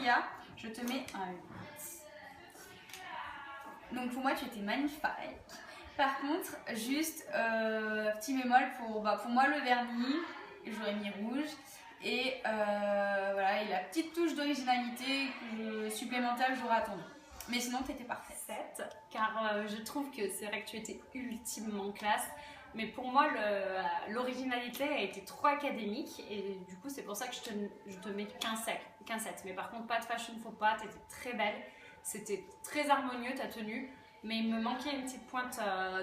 Célia, je te mets un 8. Donc pour moi tu étais magnifique. Par contre, juste petit bémol pour moi le vernis, j'aurais mis rouge. Et voilà, et la petite touche d'originalité supplémentaire que j'aurais attendue. Mais sinon, t'étais parfaite. 7, car je trouve que c'est vrai que tu étais ultimement classe. Mais pour moi, l'originalité a été trop académique. Et du coup, c'est pour ça que je te mets qu'un 7. Mais par contre, pas de fashion faux pas, t'étais très belle. C'était très harmonieux ta tenue. Mais il me manquait une petite pointe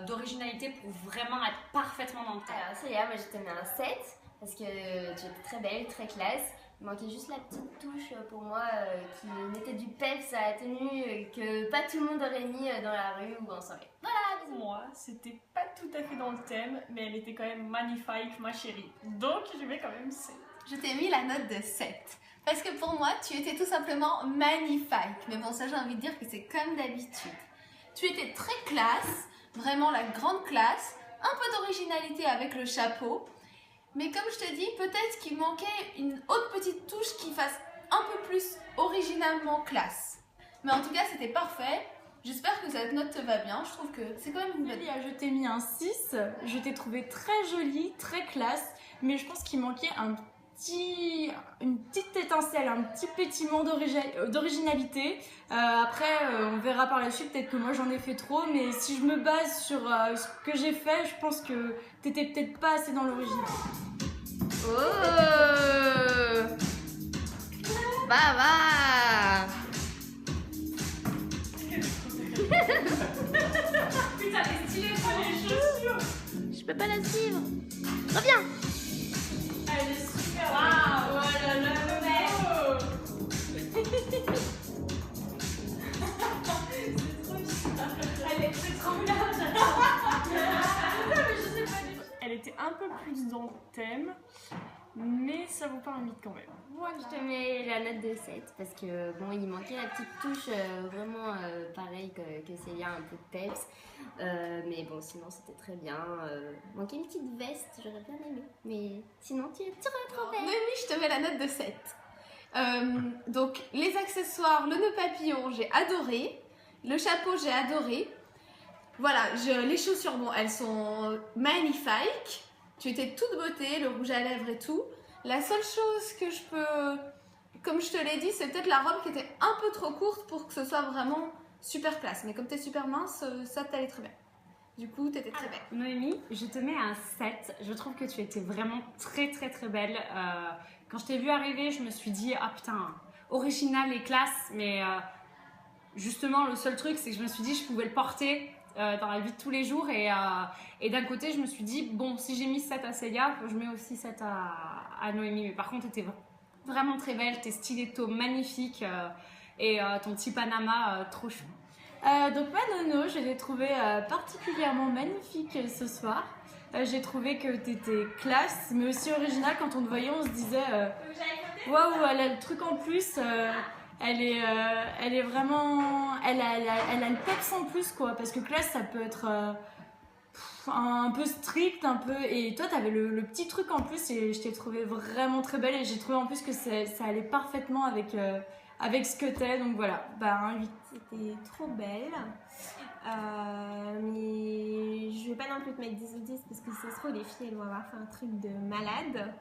d'originalité pour vraiment être parfaitement dans le thème. Alors, Célia, moi je te mets un 7. Parce que tu étais très belle, très classe. Il manquait juste la petite touche pour moi qui mettait du peps à la tenue que pas tout le monde aurait mis dans la rue ou en soirée. Voilà, bisous. Moi, c'était pas tout à fait dans le thème, mais elle était quand même magnifique, ma chérie. Donc, je mets quand même 7. Je t'ai mis la note de 7. Parce que pour moi, tu étais tout simplement magnifique. Mais bon, ça, j'ai envie de dire que c'est comme d'habitude. Tu étais très classe, vraiment la grande classe, un peu d'originalité avec le chapeau. Mais comme je te dis, peut-être qu'il manquait une autre petite touche qui fasse un peu plus originalement classe. Mais en tout cas, c'était parfait. J'espère que cette note te va bien. Je trouve que c'est quand même une belle. Je t'ai mis un 6. Je t'ai trouvé très jolie, très classe. Mais je pense qu'il manquait une petite étincelle, un petit pétillement d'originalité. Après, on verra par la suite. Peut-être que moi, j'en ai fait trop. Mais si je me base sur ce que j'ai fait, je pense que t'étais peut-être pas assez dans l'original. Oh Baba. Putain, les stylés sur les chaussures. Je peux pas la suivre. Reviens. Elle est super. Waouh, oh là là, le mec. Elle est trop bien. Elle était un peu plus dans le thème, mais ça vaut pas un 8 quand même. Voilà. Je te mets la note de 7 parce que bon, il manquait la petite touche vraiment pareil que Célia, un peu de peps. Mais bon, sinon c'était très bien. Manquait une petite veste, j'aurais bien aimé. Mais sinon, tu es trop belle. Mais oui, je te mets la note de 7. Donc, les accessoires, le nœud papillon, j'ai adoré. Le chapeau, j'ai adoré. Voilà, les chaussures, bon, elles sont magnifiques. Tu étais toute beauté, le rouge à lèvres et tout. La seule chose que je peux, comme je te l'ai dit, c'est peut-être la robe qui était un peu trop courte pour que ce soit vraiment super classe. Mais comme tu es super mince, ça t'allait très bien. Du coup, tu étais très belle. Noémie, je te mets un 7. Je trouve que tu étais vraiment très belle. Quand je t'ai vue arriver, je me suis dit, ah putain, original et classe. Mais justement, le seul truc, c'est que je me suis dit, je pouvais le porter dans la vie de tous les jours. Et d'un côté, je me suis dit, bon, si j'ai mis 7 à Célia, je mets aussi 7 à Noémie. Mais par contre, tu étais vraiment très belle. Tes stilettos magnifiques et ton petit Panama trop chou. Donc ma nono, je l'ai trouvée particulièrement magnifique ce soir. J'ai trouvé que tu étais classe, mais aussi originale. Quand on te voyait, on se disait waouh, elle a le truc en plus. Elle est vraiment, elle a le peps en plus quoi. Parce que classe, ça peut être un peu strict, un peu. Et toi, t'avais le petit truc en plus et je t'ai trouvé vraiment très belle. Et j'ai trouvé en plus que ça allait parfaitement avec ce que t'es. Donc voilà, un 8. C'était trop belle. Mais je vais pas non plus te mettre 10 ou 10 parce que c'est trop, les filles elles vont avoir fait un truc de malade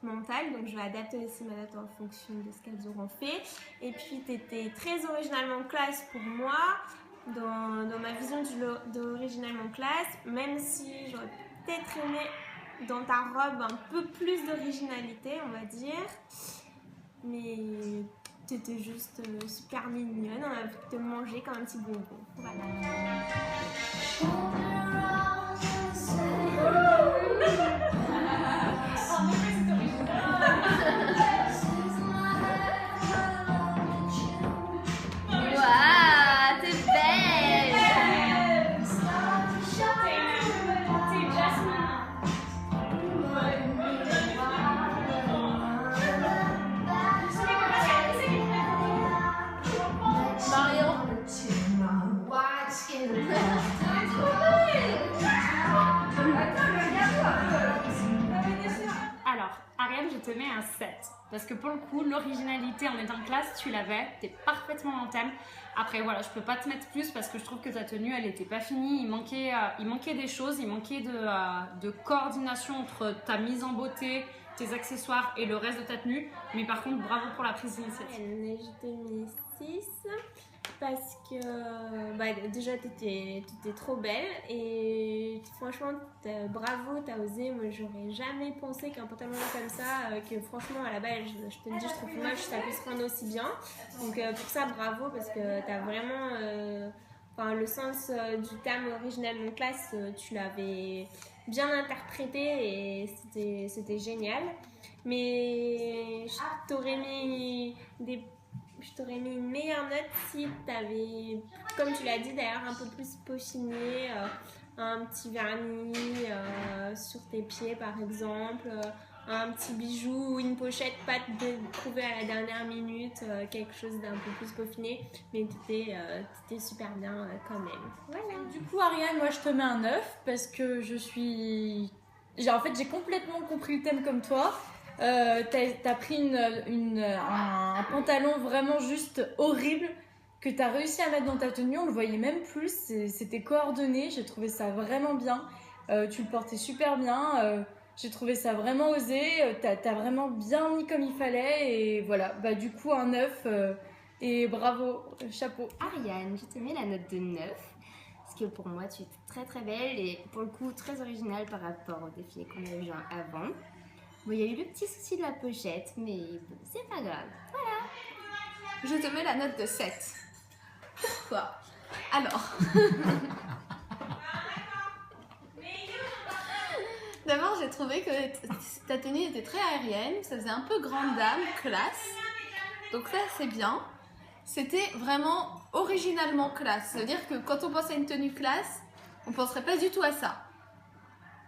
mental, donc je vais adapter aussi ma note en fonction de ce qu'elles auront fait. Et puis t'étais très originalement classe pour moi dans ma vision d'originalement classe, même si j'aurais peut-être aimé dans ta robe un peu plus d'originalité, on va dire, mais t'étais juste super mignonne, on a envie de te manger comme un petit bonbon. Voilà. Waouh, t'es belle. Attends, regarde-toi. te mets un 7. Parce que pour le coup, l'originalité en étant classe, tu l'avais, t'es parfaitement en thème. Après, voilà, je peux pas te mettre plus parce que je trouve que ta tenue, elle était pas finie. Il manquait des choses, il manquait de coordination entre ta mise en beauté, tes accessoires et le reste de ta tenue. Mais par contre, bravo pour la prise d'initiative. Je t'ai mis 6 parce que déjà t'étais trop belle et franchement bravo, t'as osé. Moi j'aurais jamais pensé qu'un pantalon comme ça, que franchement à la base je te le dis, je trouve moche, ça peut se prendre aussi bien. Donc pour ça bravo, parce que t'as vraiment le sens du terme originalement classe, tu l'avais bien interprété et c'était génial. Mais je t'aurais mis une meilleure note si tu avais, comme tu l'as dit d'ailleurs, un peu plus peaufiné, un petit vernis sur tes pieds par exemple, un petit bijou ou une pochette pas trouvée à la dernière minute, quelque chose d'un peu plus peaufiné, mais t'étais super bien quand même. Voilà. Du coup, Ariane, moi je te mets un 9 parce que en fait, j'ai complètement compris le thème comme toi. T'as pris un pantalon vraiment juste horrible que t'as réussi à mettre dans ta tenue, on le voyait même plus, c'était coordonné, j'ai trouvé ça vraiment bien. Tu le portais super bien, j'ai trouvé ça vraiment osé, t'as vraiment bien mis comme il fallait et voilà, du coup un 9 et bravo, chapeau. Ariane, je te mets la note de 9 parce que pour moi tu étais très très belle et pour le coup très originale par rapport au défilé qu'on a eu avant. Bon, il y a eu le petit souci de la pochette, mais bon, c'est pas grave. Voilà. Je te mets la note de 7. Pourquoi? Alors. D'abord, j'ai trouvé que ta tenue était très aérienne, ça faisait un peu grande dame, classe. Donc ça, c'est bien. C'était vraiment originalement classe. Ça veut dire que quand on pense à une tenue classe, on ne penserait pas du tout à ça.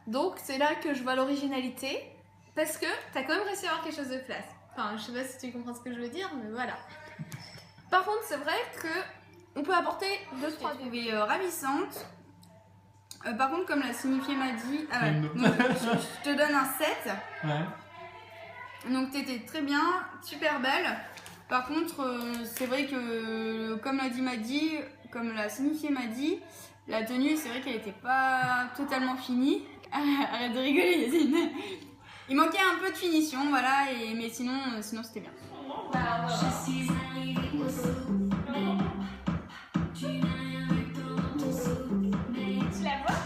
Donc c'est là que je vois l'originalité. Parce que t'as quand même réussi à avoir quelque chose de classe. Enfin, je sais pas si tu comprends ce que je veux dire, mais voilà. Par contre, c'est vrai qu'on peut apporter 2-3 trouvée ravissante. Par contre, comme la signifiée m'a dit, donc, je te donne un 7. Ouais. Donc t'étais très bien, super belle. Par contre, c'est vrai que comme la signifiée m'a dit, la tenue, c'est vrai qu'elle n'était pas totalement finie. Arrête de rigoler, Yasine. Il manquait un peu de finition, voilà, mais sinon c'était bien. Tu la vois?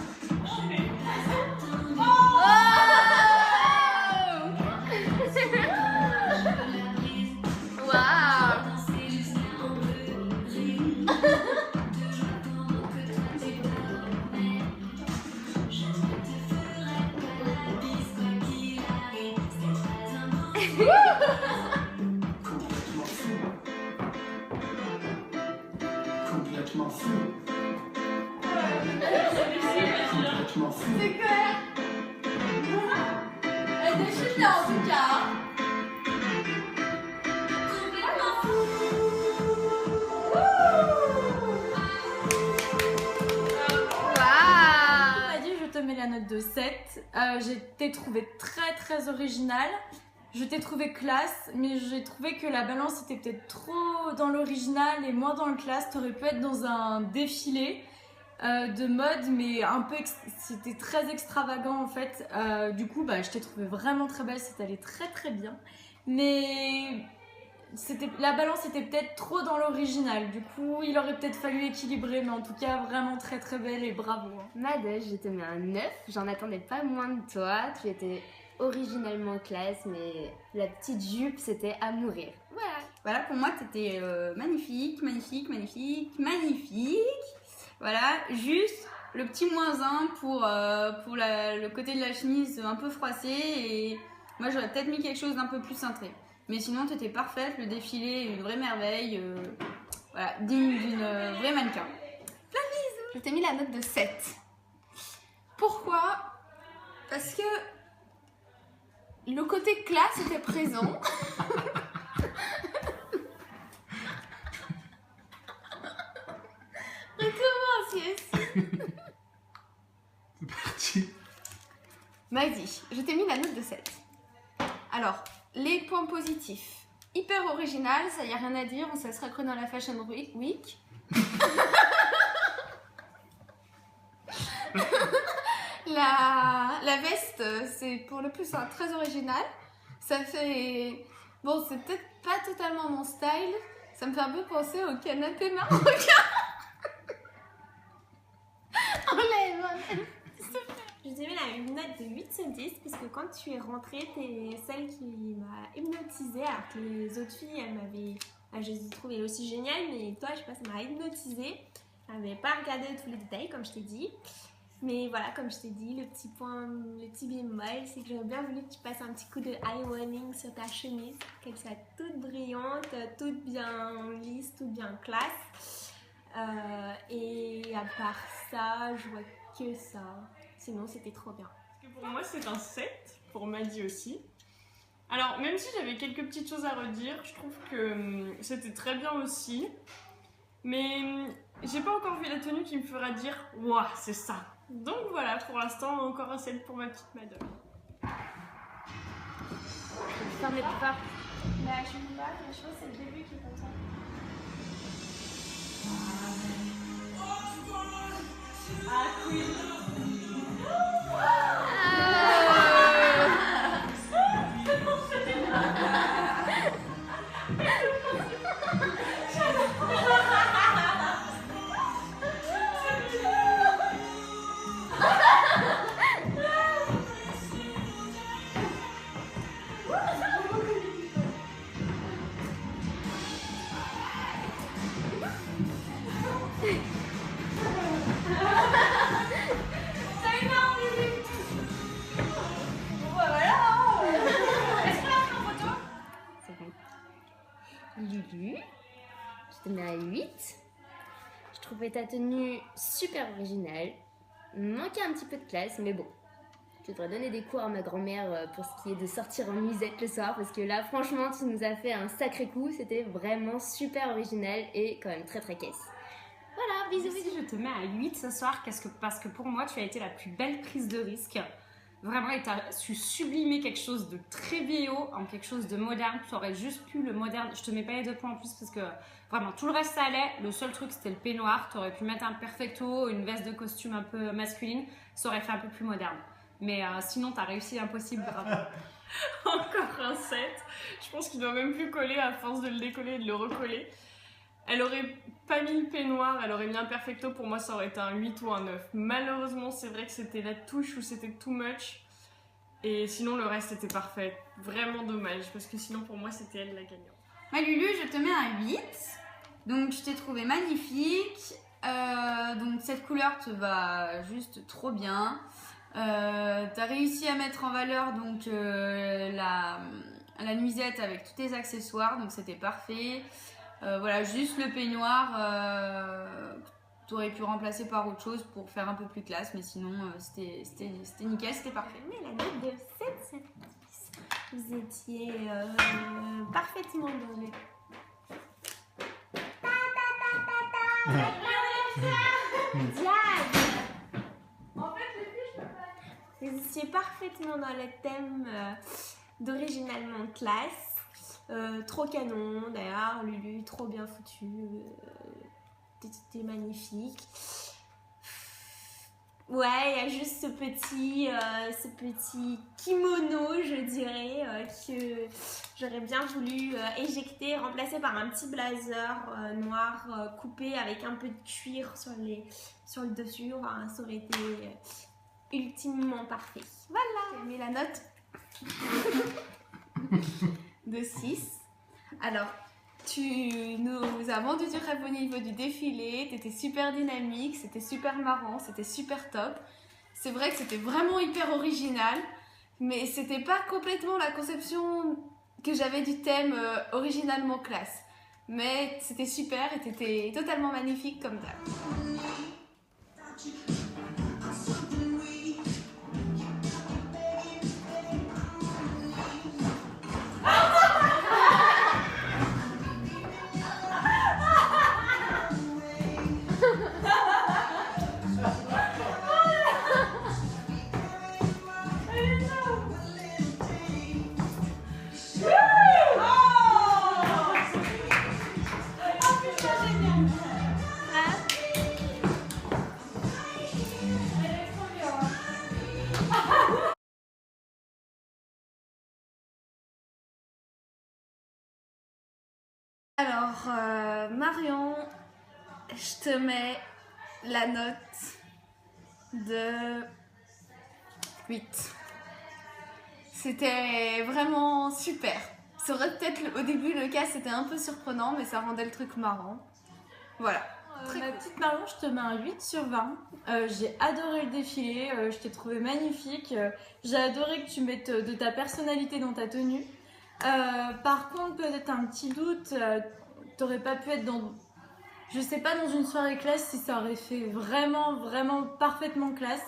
Complètement fou. Complètement fou. C'est clair. Elle déchire bien en tout cas. Je te mets la note de 7. Je t'ai trouvé très très originale. Je t'ai trouvé classe, mais j'ai trouvé que la balance était peut-être trop dans l'original et moins dans le classe. T'aurais pu être dans un défilé de mode, mais un peu c'était très extravagant en fait. Du coup, je t'ai trouvé vraiment très belle, c'est allé très très bien. Mais la balance était peut-être trop dans l'original. Du coup, il aurait peut-être fallu équilibrer, mais en tout cas, vraiment très très belle et bravo. Madège, je te mets un 9. J'en attendais pas moins de toi. Tu étais originalement classe, mais la petite jupe, c'était à mourir. Voilà. Voilà, pour moi, t'étais magnifique. Voilà, juste le petit -1 pour le côté de la chemise un peu froissé. Et moi, j'aurais peut-être mis quelque chose d'un peu plus cintré. Mais sinon, t'étais parfaite. Le défilé, une vraie merveille. Voilà, digne d'une vraie mannequin. Plein de bisous. Je t'ai mis la note de 7. Pourquoi? Parce que le côté classe était présent. Recommence, yes. C'est parti. Vas-y, je t'ai mis la note de 7. Alors, les points positifs. Hyper original, ça y a rien à dire, ça sera cru dans la Fashion Week. La veste, c'est pour le plus très original. Ça fait... Bon, c'est peut-être pas totalement mon style. Ça me fait un peu penser au canapé marocain. Enlève. Je dirais là une note de 8 sur 10 parce que quand tu es rentrée, t'es celle qui m'a hypnotisée alors que les autres filles, elles m'avaient... je les ai trouvées aussi géniales, mais toi, je sais pas, ça m'a hypnotisée. Je n'avais pas regardé tous les détails comme je t'ai dit. Mais voilà, comme je t'ai dit, le petit bémol, c'est que j'aurais bien voulu que tu passes un petit coup de eyewearning sur ta chemise, qu'elle soit toute brillante, toute bien lisse, toute bien classe. Et à part ça, je vois que ça. Sinon, c'était trop bien. Parce que pour moi, c'est un 7, pour Maddy aussi. Alors, même si j'avais quelques petites choses à redire, je trouve que c'était très bien aussi. Mais j'ai pas encore vu la tenue qui me fera dire « Ouah, c'est ça !» Donc voilà, pour l'instant, encore un 7 pour ma petite madame. Je ferme les plus fort. Bah, je me vois, je pense que c'est le début qui est content. Ah, Queen. Lulu, je te mets à 8. Je trouvais ta tenue super originale. Manquait un petit peu de classe, mais bon. Je devrais donner des cours à ma grand-mère pour ce qui est de sortir en nuisette le soir, parce que là, franchement, tu nous as fait un sacré coup. C'était vraiment super original et quand même très très caisse. Voilà, bisous, bisous. Je te mets à 8 ce soir parce que pour moi, tu as été la plus belle prise de risque. Vraiment, et tu as su sublimer quelque chose de très vieillot en quelque chose de moderne. Tu aurais juste pu le moderne. Je te mets pas les 2 points en plus parce que vraiment tout le reste ça allait. Le seul truc c'était le peignoir. Tu aurais pu mettre un perfecto, une veste de costume un peu masculine. Ça aurait fait un peu plus moderne. Mais sinon, tu as réussi l'impossible. Bravo. Encore un 7. Je pense qu'il doit même plus coller à force de le décoller et de le recoller. Elle aurait pas mis le peignoir, elle aurait mis un perfecto, pour moi ça aurait été un 8 ou un 9. Malheureusement, c'est vrai que c'était la touche où c'était too much. Et sinon, le reste était parfait. Vraiment dommage, parce que sinon, pour moi, c'était elle la gagnante. Ma Lulu, je te mets un 8. Donc, je t'ai trouvé magnifique. Donc, cette couleur te va juste trop bien. T'as réussi à mettre en valeur donc la nuisette avec tous tes accessoires, donc c'était parfait. Voilà, juste le peignoir, t'aurais pu remplacer par autre chose pour faire un peu plus classe, mais sinon c'était nickel, c'était parfait. Mais la note de 7 sur 10. Vous étiez parfaitement dans le... Vous étiez parfaitement dans le thème d'originalement classe. Trop canon, d'ailleurs, Lulu, trop bien foutu. T'étais magnifique. Ouais, il y a juste ce petit kimono, je dirais, que j'aurais bien voulu éjecter, remplacer par un petit blazer noir coupé avec un peu de cuir sur le dessus. Enfin, ça aurait été ultimement parfait. Voilà. J'ai mis la note de 6. Alors, tu nous as vendu du rêve au niveau du défilé, t'étais super dynamique, c'était super marrant, c'était super top. C'est vrai que c'était vraiment hyper original, mais c'était pas complètement la conception que j'avais du thème originalement classe. Mais c'était super et t'étais totalement magnifique comme d'hab. Alors, Marion, je te mets la note de 8. C'était vraiment super. Ça aurait peut-être au début le cas, c'était un peu surprenant, mais ça rendait le truc marrant. Voilà. Ma petite Marion, je te mets un 8 sur 20. J'ai adoré le défilé, je t'ai trouvé magnifique. J'ai adoré que tu mettes de ta personnalité dans ta tenue. Par contre, peut-être un petit doute, t'aurais pas pu être dans, je sais pas, dans une soirée classe si ça aurait fait vraiment, vraiment parfaitement classe.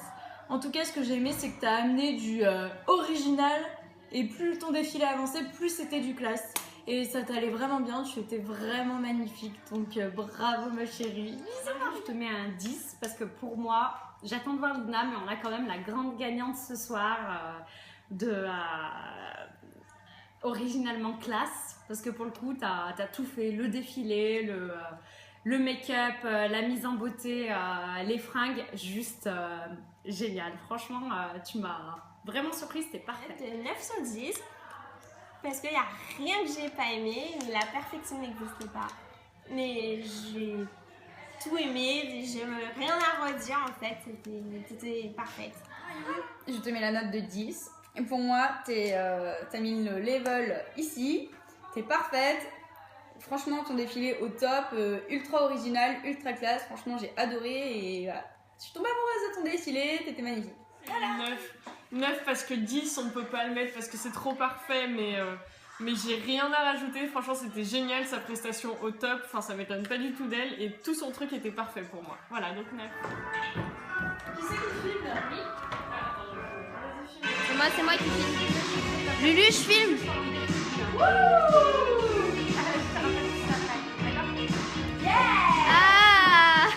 En tout cas, ce que j'ai aimé, c'est que t'as amené du original et plus ton défilé avançait, plus c'était du classe. Et ça t'allait vraiment bien, tu étais vraiment magnifique. Donc bravo ma chérie. Je te mets un 10 parce que pour moi, j'attends de voir Lina, mais on a quand même la grande gagnante ce soir de originalement classe. Parce que pour le coup, t'as tout fait, le défilé, le make-up, la mise en beauté, les fringues, juste génial. Franchement, tu m'as vraiment surprise, c'était parfait. De 9 sur 10. Parce qu'il n'y a rien que j'ai pas aimé, la perfection n'existait pas. Mais j'ai tout aimé, j'ai rien à redire en fait, c'était parfaite. Je te mets la note de 10. Et pour moi, t'as mis le level ici, t'es parfaite. Franchement, ton défilé au top, ultra original, ultra classe. Franchement, j'ai adoré et voilà. Je suis tombée amoureuse de ton défilé, t'étais magnifique. Voilà. 9 parce que 10 on ne peut pas le mettre parce que c'est trop parfait, mais j'ai rien à rajouter. Franchement, c'était génial, sa prestation au top, enfin ça m'étonne pas du tout d'elle et tout son truc était parfait pour moi. Voilà, donc 9. Qui c'est qui filme? Oui. C'est moi qui filme. Lulu, je filme. Ah.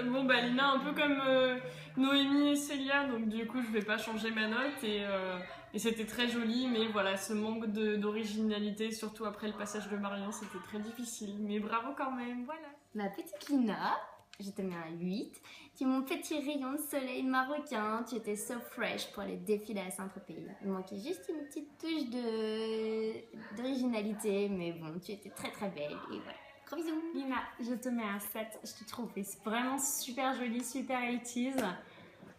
Bon bah Lina, un peu comme Noémie et Célia, donc du coup je vais pas changer ma note et c'était très joli, mais voilà, ce manque d'originalité, surtout après le passage de Marion, c'était très difficile, mais bravo quand même, voilà. Ma petite Lina, je te mets un 8. Tu es mon petit rayon de soleil marocain, tu étais so fresh pour les défilés à Saint-Tropez. Il manquait juste une petite touche d'originalité, mais bon, tu étais très très belle et voilà. Gros bisous. Lina, je te mets un 7, je te trouve vraiment super joli, super 80s.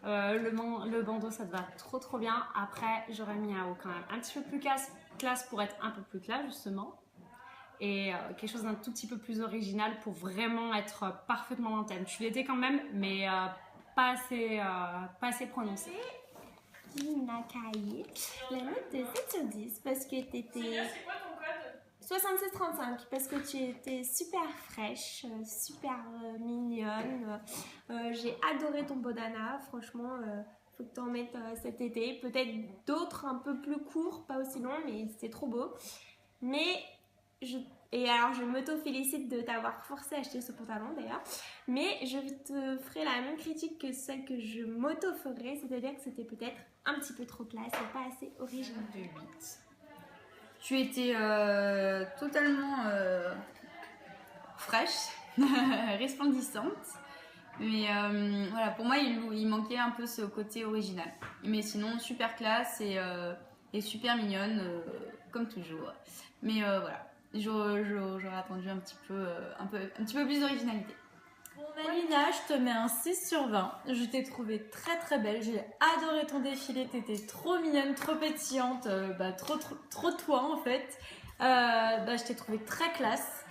Le bandeau, ça te va trop trop bien. Après, j'aurais mis un haut quand même un petit peu plus classe pour être un peu plus classe justement. Et quelque chose d'un tout petit peu plus original pour vraiment être parfaitement dans le thème. Tu l'étais quand même, mais pas assez prononcé. Lina Caillé, la note de 7 sur 10 parce que t'étais... C'est quoi ton code? 7635 parce que tu étais super fraîche, super mignonne. J'ai adoré ton bandana, franchement, faut que tu en mettes cet été. Peut-être d'autres un peu plus courts, pas aussi longs, mais c'était trop beau. Mais et alors je m'auto-félicite de t'avoir forcé à acheter ce pantalon d'ailleurs, mais je te ferai la même critique que celle que je m'auto-ferai, c'est-à-dire que c'était peut-être un petit peu trop classe et pas assez original. De 8. Tu étais totalement fraîche, resplendissante, mais voilà, pour moi il manquait un peu ce côté original. Mais sinon super classe et super mignonne, comme toujours. Mais voilà. J'aurais attendu un petit peu plus d'originalité. Bon, Lina, je te mets un 6 sur 20. Je t'ai trouvée très très belle. J'ai adoré ton défilé. T'étais trop mignonne, trop pétillante. Trop toi en fait. Je t'ai trouvée très classe.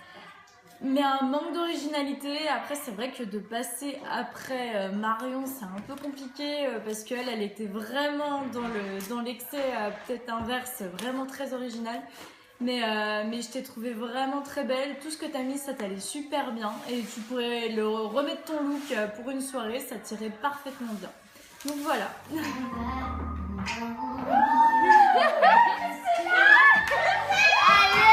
Mais un manque d'originalité. Après, c'est vrai que de passer après Marion, c'est un peu compliqué parce qu'elle, elle était vraiment dans l'excès, peut-être inverse, vraiment très original. Mais je t'ai trouvé vraiment très belle. Tout ce que t'as mis, ça t'allait super bien. Et tu pourrais le remettre ton look pour une soirée, ça t'irait parfaitement bien. Donc voilà. Allez.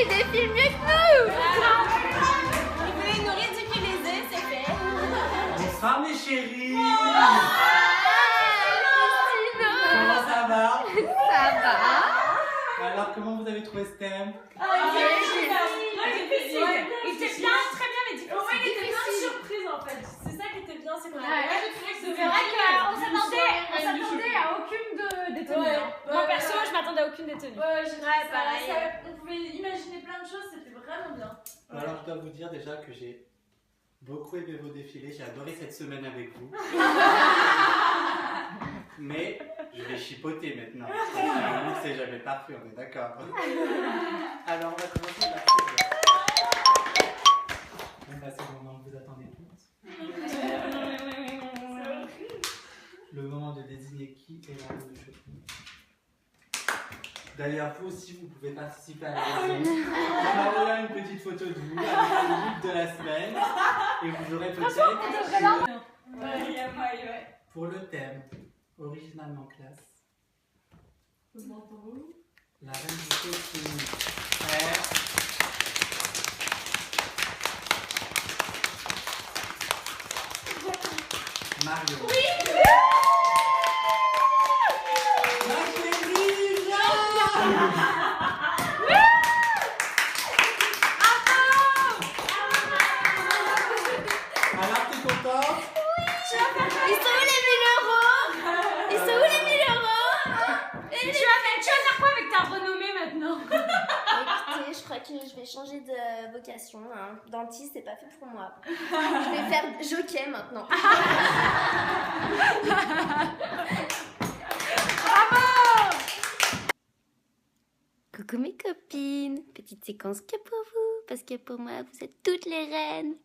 il défile mieux que nous. Vous voulez nous ridiculiser, c'est fait. Bonsoir mes chéris. Christina. Comment ça va? Ça va? Alors comment vous avez trouvé ce thème? Il était bien, très bien, mais difficile. Ouais, il était plein de surprises en fait. C'est ça qui était bien, c'est qu'on a Ouais. C'est vrai qu'on s'attendait à aucune des tenues. Moi perso, je m'attendais à aucune des tenues. pareil. On pouvait imaginer plein de choses, c'était vraiment bien. Alors je dois vous dire déjà que j'ai beaucoup aimé vos défilés, j'ai adoré cette semaine avec vous. Mais je vais chipoter maintenant. Vous c'est jamais parfait, on est d'accord. Alors on va commencer par bon, bah, c'est le moment que vous attendez toutes. Le moment de désigner qui est la reine du shopping. D'ailleurs, vous aussi, vous pouvez participer à la maison. On va envoyer une petite photo de vous avec le look de la semaine. Et vous aurez peut-être pour le thème originalement classe. La reine du shopping est Mario. Oui. Ma chérie, alors, t'es contente? Ils sont où les 1000 euros? Ils sont où les 1000 euros? Tu vas faire quoi avec ta renommée maintenant? Écoutez, je crois que je vais changer de vocation. Hein. Dentiste, c'est pas fait pour moi. Je vais faire jockey maintenant. Coucou mes copines, petite séquence que pour vous, parce que pour moi vous êtes toutes les reines.